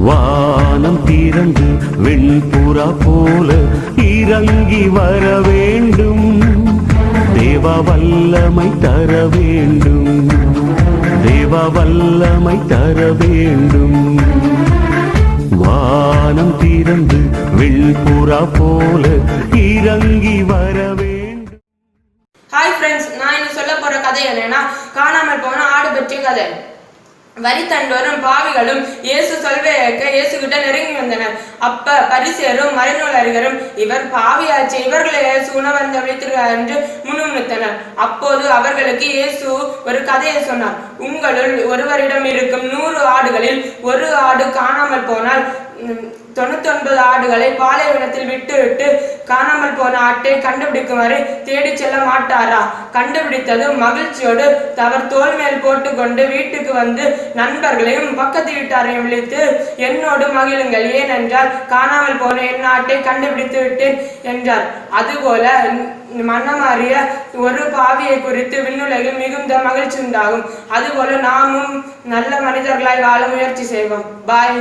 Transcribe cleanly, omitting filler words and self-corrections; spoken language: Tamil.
வானம் திறந்து வெண்புறா போல இறங்கி வர வேண்டும். தேவ வல்லமை தர வேண்டும். தேவ வல்லமை தர வேண்டும். வானம் திறந்து வெண்புறா போல இறங்கி வர வேண்டும். ஹாய் ஃப்ரெண்ட்ஸ், நான் இன்னும் சொல்ல போற கதை என்னன்னா, காணாமல் போன ஆடு பற்றிய கதை. வரி தண்டோரும் பாவிகளும் இயேசு சொல்வே கேட்க இயேசு கிட்ட நெருங்கி வந்தனர். அப்ப பரிசேயரும் மறைநூல் அறிஞரும், இவர் பாவியாச்சு, இவர்களை இயேசு உணவருந்த விழித்திருக்கிறார் என்று முணுமுணுத்தனர். அப்போது அவர்களுக்கு இயேசு ஒரு கதையை சொன்னார். உங்களுள் ஒருவரிடம் இருக்கும் 100 ஆடுகளில் ஒரு ஆடு காணாமல் போனால் 99 ஆடுகளை பாலைவனத்தில் விட்டுவிட்டு காணாமல் போன ஆட்டை கண்டுபிடிக்குமாறு தேடி செல்ல மாட்டாரா? கண்டுபிடித்தது மகிழ்ச்சியோடு அவர் தோல் மேல் போட்டுக்கொண்டு வீட்டுக்கு வந்து நண்பர்களையும் பக்கத்து வீட்டாரையும் விழித்து, என்னோடு மகிழுங்கள், ஏனென்றால் காணாமல் போன என் ஆட்டை கண்டுபிடித்து விட்டேன் என்றார். அதுபோல மனமாறிய ஒரு பாவியை குறித்து விண்ணுலகில் மிகுந்த மகிழ்ச்சி உண்டாகும். அதுபோல நாமும் நல்ல மனிதர்களாய் வாழ முயற்சி செய்வோம். பாய்.